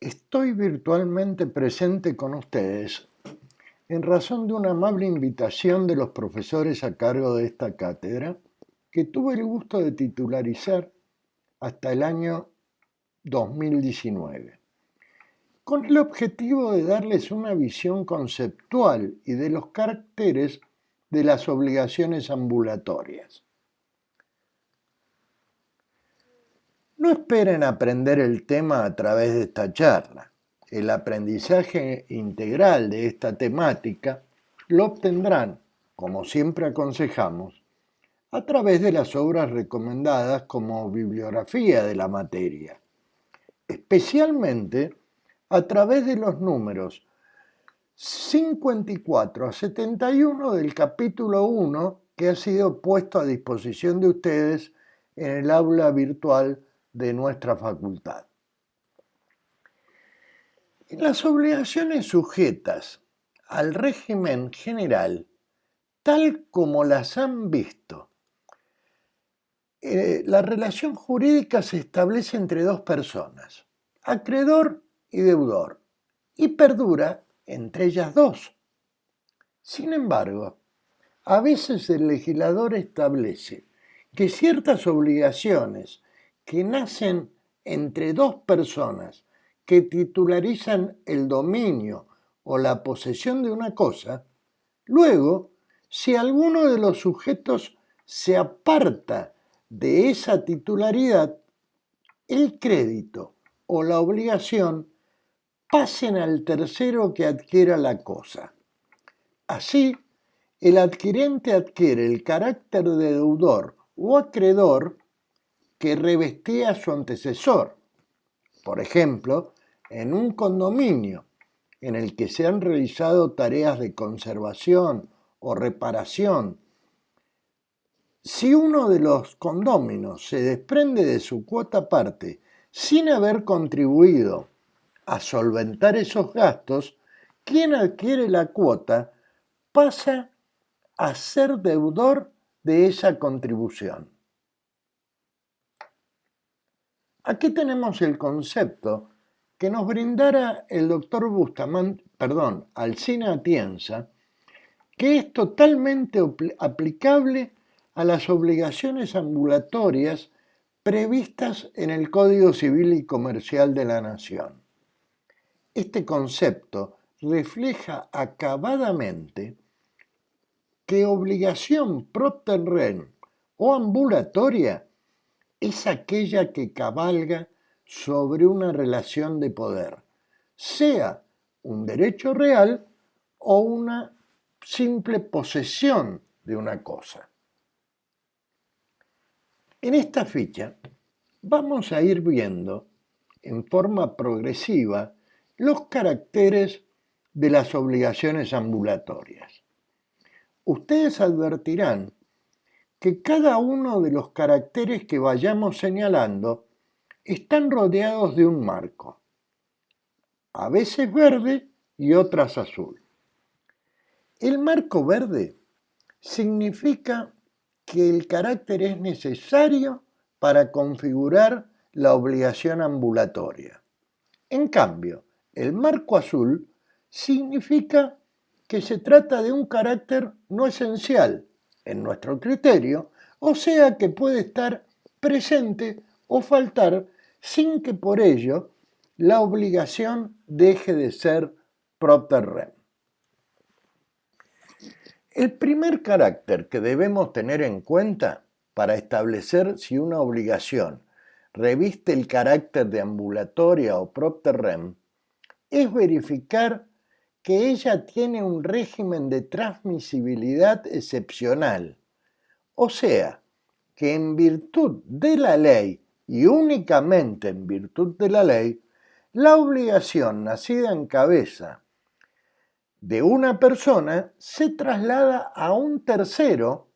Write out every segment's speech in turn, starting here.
Estoy virtualmente presente con ustedes en razón de una amable invitación de los profesores a cargo de esta cátedra que tuve el gusto de titularizar hasta el año 2019, con el objetivo de darles una visión conceptual y de los caracteres de las obligaciones ambulatorias. No esperen aprender el tema a través de esta charla. El aprendizaje integral de esta temática lo obtendrán, como siempre aconsejamos, a través de las obras recomendadas como bibliografía de la materia, especialmente a través de los números 54 a 71 del capítulo 1 que ha sido puesto a disposición de ustedes en el aula virtual de nuestra facultad. Las obligaciones sujetas al régimen general, tal como las han visto, la relación jurídica se establece entre dos personas, acreedor y deudor, y perdura entre ellas dos. Sin embargo, a veces el legislador establece que ciertas obligaciones que nacen entre dos personas que titularizan el dominio o la posesión de una cosa, luego, si alguno de los sujetos se aparta de esa titularidad, el crédito o la obligación pasen al tercero que adquiera la cosa. Así, el adquirente adquiere el carácter de deudor o acreedor que revestía su antecesor. Por ejemplo, en un condominio en el que se han realizado tareas de conservación o reparación, si uno de los condóminos se desprende de su cuota parte sin haber contribuido a solventar esos gastos, quien adquiere la cuota pasa a ser deudor de esa contribución. Aquí tenemos el concepto que nos brindara el doctor Alsina Atienza, que es totalmente aplicable a las obligaciones ambulatorias previstas en el Código Civil y Comercial de la Nación. Este concepto refleja acabadamente que obligación propter rem o ambulatoria es aquella que cabalga sobre una relación de poder, sea un derecho real o una simple posesión de una cosa. En esta ficha vamos a ir viendo en forma progresiva los caracteres de las obligaciones ambulatorias. Ustedes advertirán que cada uno de los caracteres que vayamos señalando están rodeados de un marco, a veces verde y otras azul. El marco verde significa que el carácter es necesario para configurar la obligación ambulatoria. En cambio, el marco azul significa que se trata de un carácter no esencial, en nuestro criterio, o sea que puede estar presente o faltar sin que por ello la obligación deje de ser propter rem. El primer carácter que debemos tener en cuenta para establecer si una obligación reviste el carácter de ambulatoria o propter rem es verificar que ella tiene un régimen de transmisibilidad excepcional, o sea, que en virtud de la ley y únicamente en virtud de la ley, la obligación nacida en cabeza de una persona se traslada a un tercero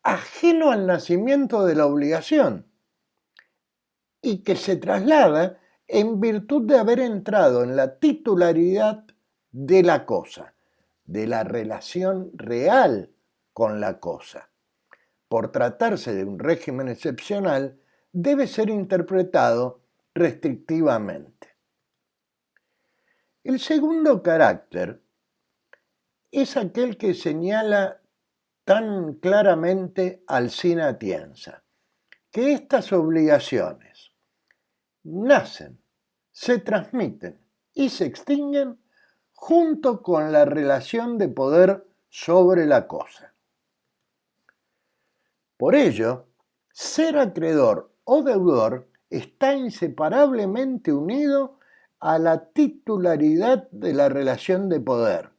ajeno al nacimiento de la obligación y que se traslada en virtud de haber entrado en la titularidad de la cosa, de la relación real con la cosa. Por tratarse de un régimen excepcional, debe ser interpretado restrictivamente. El segundo carácter es aquel que señala tan claramente Alsina Atienza, que estas obligaciones nacen, se transmiten y se extinguen junto con la relación de poder sobre la cosa. Por ello, ser acreedor o deudor está inseparablemente unido a la titularidad de la relación de poder,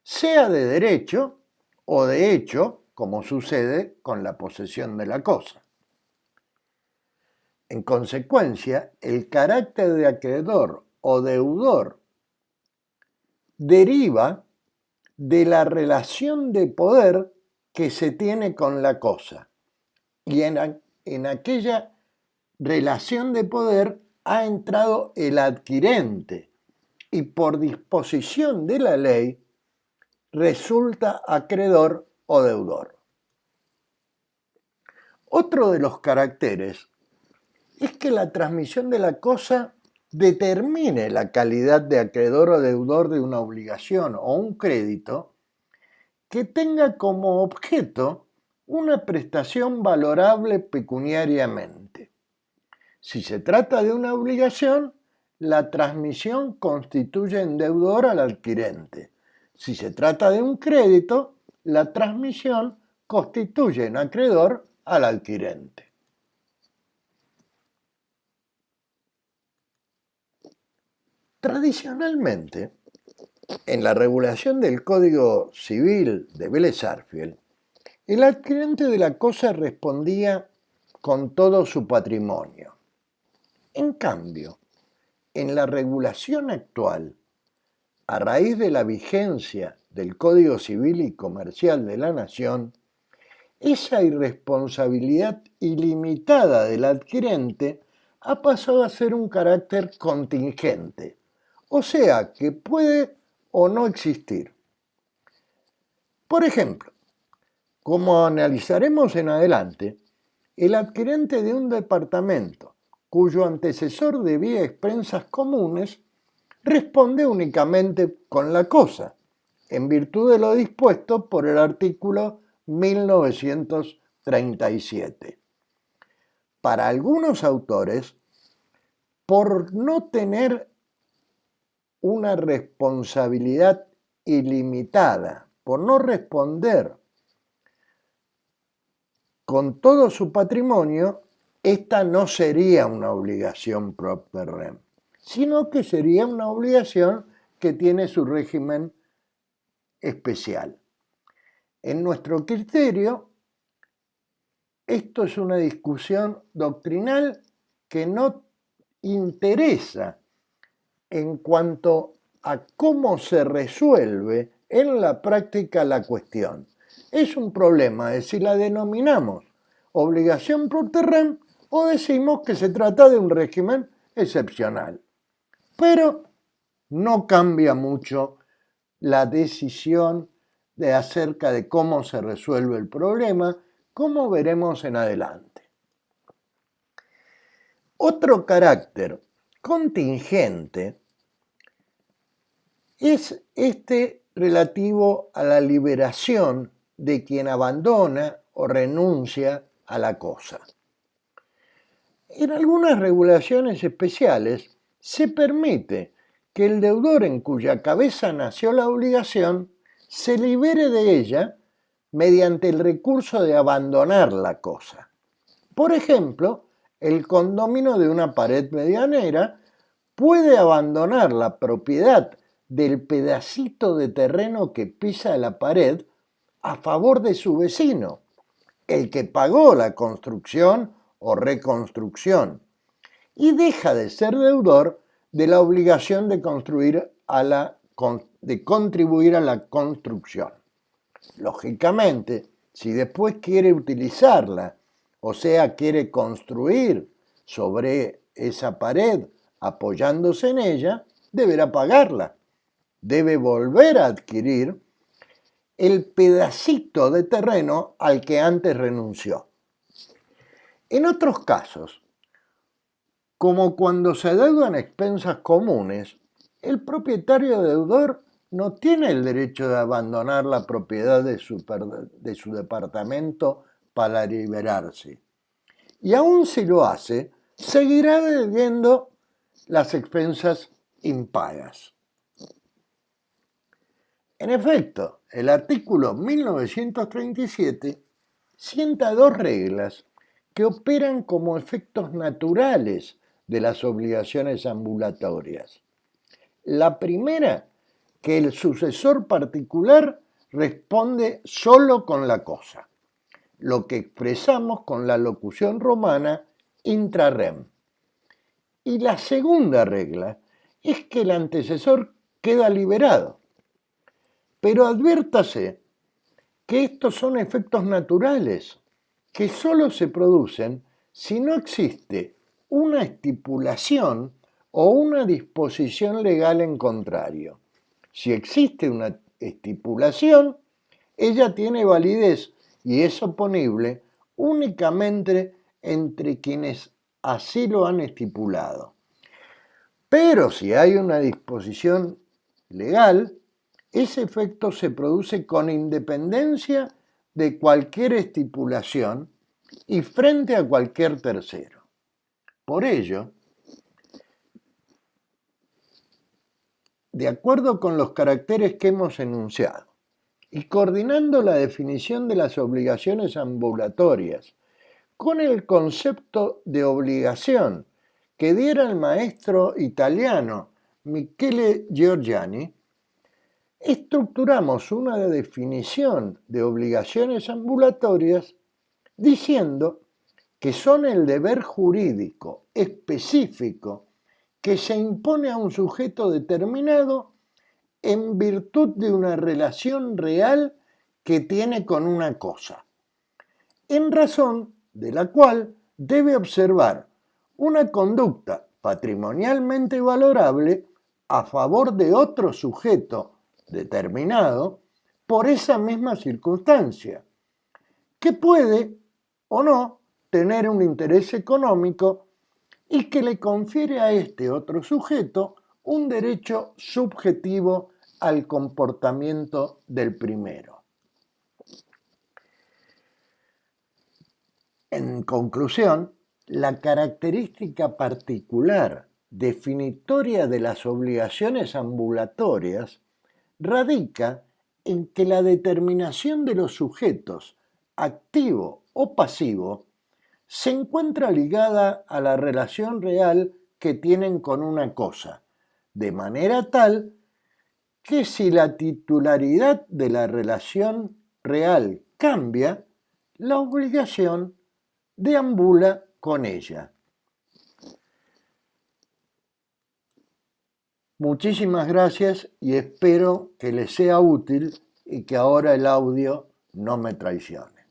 sea de derecho o de hecho, como sucede con la posesión de la cosa. En consecuencia, el carácter de acreedor o deudor deriva de la relación de poder que se tiene con la cosa. Y en aquella relación de poder ha entrado el adquirente y por disposición de la ley resulta acreedor o deudor. Otro de los caracteres es que la transmisión de la cosa determine la calidad de acreedor o deudor de una obligación o un crédito que tenga como objeto una prestación valorable pecuniariamente. Si se trata de una obligación, la transmisión constituye en deudor al adquirente. Si se trata de un crédito, la transmisión constituye en acreedor al adquirente. Tradicionalmente, en la regulación del Código Civil de Vélez Sarsfield, el adquirente de la cosa respondía con todo su patrimonio. En cambio, en la regulación actual, a raíz de la vigencia del Código Civil y Comercial de la Nación, esa irresponsabilidad ilimitada del adquirente ha pasado a ser un carácter contingente, o sea, que puede o no existir. Por ejemplo, como analizaremos en adelante, el adquirente de un departamento cuyo antecesor debía expensas comunes responde únicamente con la cosa, en virtud de lo dispuesto por el artículo 1937. Para algunos autores, por no tener una responsabilidad ilimitada, por no responder con todo su patrimonio, esta no sería una obligación propter rem, sino que sería una obligación que tiene su régimen especial. En nuestro criterio, esto es una discusión doctrinal que no interesa en cuanto a cómo se resuelve en la práctica la cuestión. Es un problema de si la denominamos obligación propter rem o decimos que se trata de un régimen excepcional. Pero no cambia mucho la decisión acerca de cómo se resuelve el problema, como veremos en adelante. Otro carácter contingente es este relativo a la liberación de quien abandona o renuncia a la cosa. En algunas regulaciones especiales se permite que el deudor en cuya cabeza nació la obligación se libere de ella mediante el recurso de abandonar la cosa. Por ejemplo, el condómino de una pared medianera puede abandonar la propiedad del pedacito de terreno que pisa la pared a favor de su vecino, el que pagó la construcción o reconstrucción, y deja de ser deudor de la obligación de contribuir a la construcción. Lógicamente, si después quiere utilizarla, o sea, quiere construir sobre esa pared apoyándose en ella, deberá pagarla. Debe volver a adquirir el pedacito de terreno al que antes renunció. En otros casos, como cuando se adeudan expensas comunes, el propietario deudor no tiene el derecho de abandonar la propiedad de su departamento para liberarse. Y aun si lo hace, seguirá debiendo las expensas impagas. En efecto, el artículo 1937 sienta dos reglas que operan como efectos naturales de las obligaciones ambulatorias. La primera, que el sucesor particular responde solo con la cosa, lo que expresamos con la locución romana intra rem. Y la segunda regla es que el antecesor queda liberado. Pero adviértase que estos son efectos naturales, que solo se producen si no existe una estipulación o una disposición legal en contrario. Si existe una estipulación, ella tiene validez y es oponible únicamente entre quienes así lo han estipulado. Pero si hay una disposición legal, ese efecto se produce con independencia de cualquier estipulación y frente a cualquier tercero. Por ello, de acuerdo con los caracteres que hemos enunciado y coordinando la definición de las obligaciones ambulatorias con el concepto de obligación que diera el maestro italiano Michele Giorgiani, estructuramos una definición de obligaciones ambulatorias diciendo que son el deber jurídico específico que se impone a un sujeto determinado en virtud de una relación real que tiene con una cosa, en razón de la cual debe observar una conducta patrimonialmente valorable a favor de otro sujeto determinado por esa misma circunstancia, que puede o no tener un interés económico y que le confiere a este otro sujeto un derecho subjetivo al comportamiento del primero. En conclusión, la característica particular definitoria de las obligaciones ambulatorias radica en que la determinación de los sujetos, activo o pasivo, se encuentra ligada a la relación real que tienen con una cosa, de manera tal que si la titularidad de la relación real cambia, la obligación deambula con ella. Muchísimas gracias y espero que les sea útil y que ahora el audio no me traicione.